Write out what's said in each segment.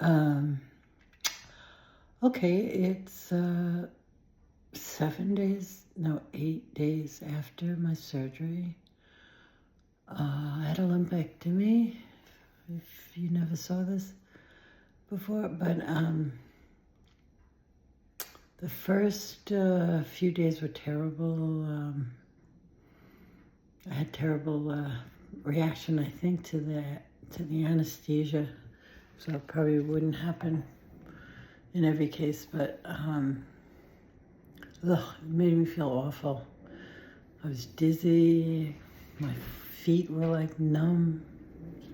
um, okay, it's 8 days after my surgery. I had a lumpectomy, if you never saw this before, but the first few days were terrible. I had terrible reaction, I think, to the anesthesia, so it probably wouldn't happen in every case, but it made me feel awful. I was dizzy, my feet were like numb,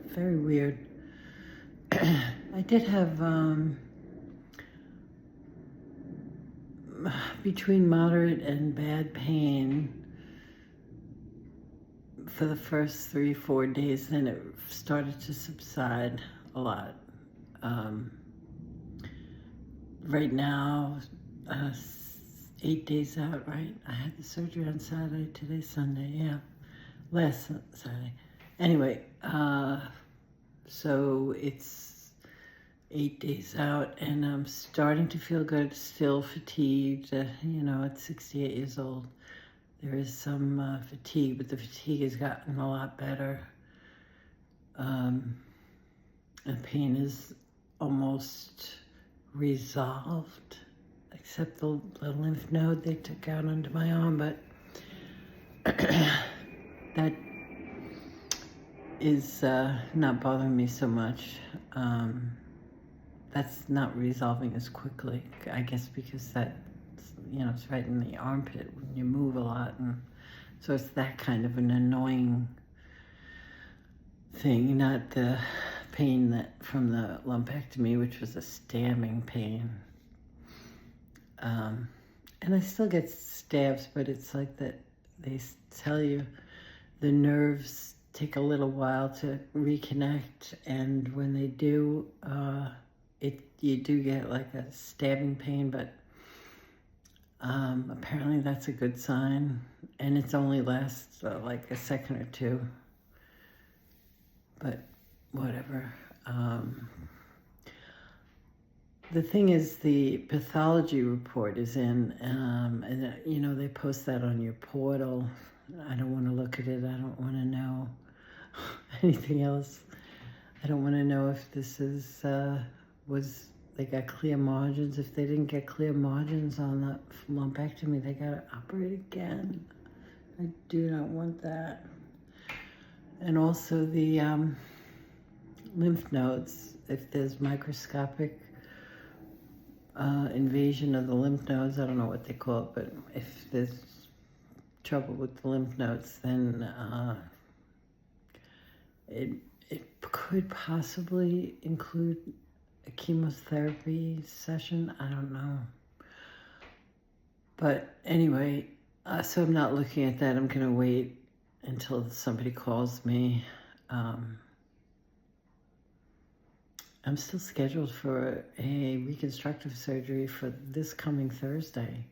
very weird. I did have between moderate and bad pain for the first 3-4 days, then it started to subside a lot. Right now, 8 days out, right? I had the surgery on Saturday, today's Sunday, yeah. Last Saturday. Anyway, so it's 8 days out and I'm starting to feel good, still fatigued. At 68 years old, there is some fatigue, but the fatigue has gotten a lot better. And pain is almost resolved, except the lymph node they took out under my arm, but that is not bothering me so much. That's not resolving as quickly, I guess, because that, it's right in the armpit when you move a lot, and so it's that kind of an annoying thing, not the pain that from the lumpectomy, which was a stabbing pain. And I still get stabs, but it's like that they tell you the nerves take a little while to reconnect, and when they do, you do get like a stabbing pain, but apparently that's a good sign, and it only lasts like a second or two, but whatever. The thing is, the pathology report is in, and they post that on your portal. I don't want to look at it. I don't want to know anything else. I don't want to know if this is, they got clear margins. If they didn't get clear margins on the lumpectomy, they got to operate again. I do not want that. And also the lymph nodes, if there's microscopic invasion of the lymph nodes, I don't know what they call it, but if there's trouble with the lymph nodes, then it could possibly include a chemotherapy session. I don't know. But anyway, so I'm not looking at that. I'm going to wait until somebody calls me. I'm still scheduled for a reconstructive surgery for this coming Thursday.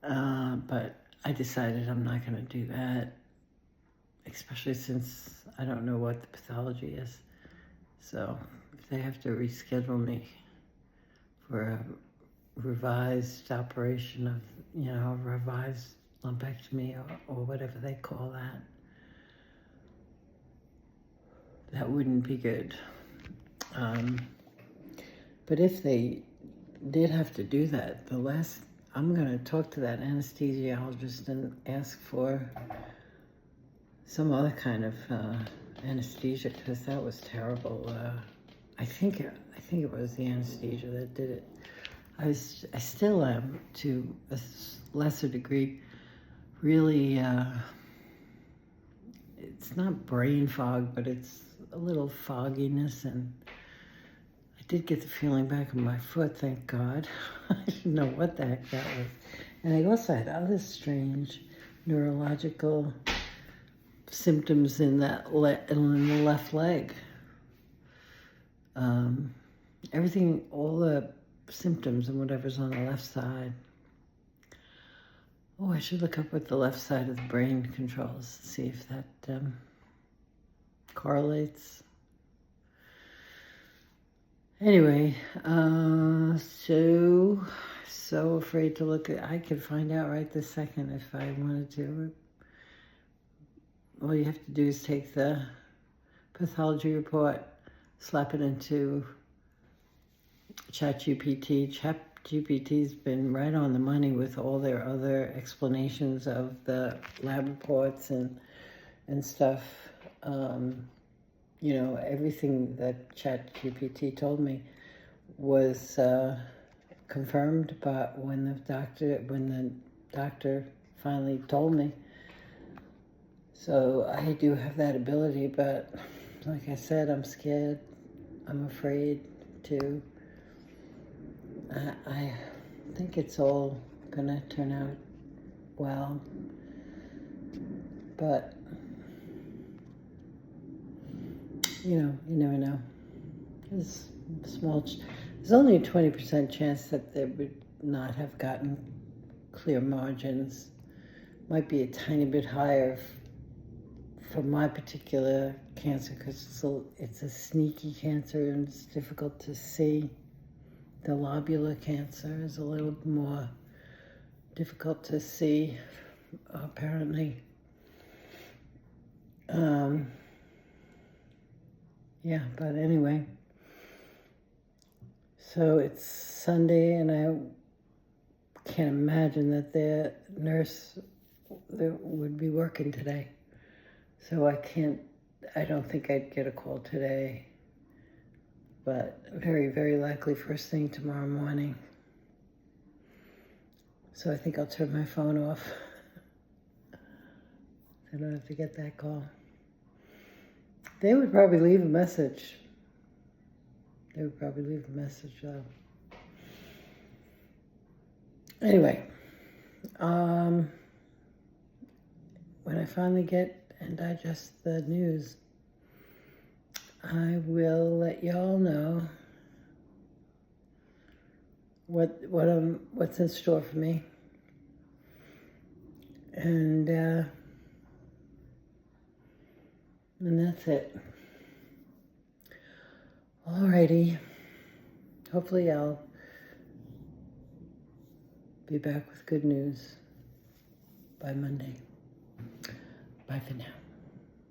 But I decided I'm not going to do that, especially since I don't know what the pathology is. So if they have to reschedule me for a revised operation of, a revised lumpectomy or whatever they call that, that wouldn't be good. But if they did have to do that, I'm going to talk to that anesthesiologist and ask for some other kind of anesthesia, because that was terrible. I think it was the anesthesia that did it. I still am, to a lesser degree, really, it's not brain fog, but it's a little fogginess, and I did get the feeling back in my foot, thank God. I didn't know what the heck that was. And I also had other strange neurological symptoms in the left leg. Everything, all the symptoms and whatever's on the left side. Oh, I should look up what the left side of the brain controls, see if that correlates. Anyway, so afraid to look at. I could find out right this second if I wanted to. All you have to do is take the pathology report, slap it into ChatGPT. ChatGPT's been right on the money with all their other explanations of the lab reports and stuff. You know, everything that ChatGPT told me was confirmed, but when the doctor finally told me. So I do have that ability, but like I said, I'm scared. I'm afraid to. I think it's all gonna turn out well, but you never know. There's only a 20% chance that they would not have gotten clear margins. Might be a tiny bit higher for my particular cancer because it's a sneaky cancer and it's difficult to see. The lobular cancer is a little more difficult to see, apparently. Yeah, but anyway. So it's Sunday, and I can't imagine that the nurse would be working today. So I don't think I'd get a call today, but very, very likely first thing tomorrow morning. So I think I'll turn my phone off. I don't have to get that call. They would probably leave a message. Though. Anyway, when I finally get and digest the news, I will let y'all know what's in store for me. And that's it. Alrighty. Hopefully I'll be back with good news by Monday. Bye for now.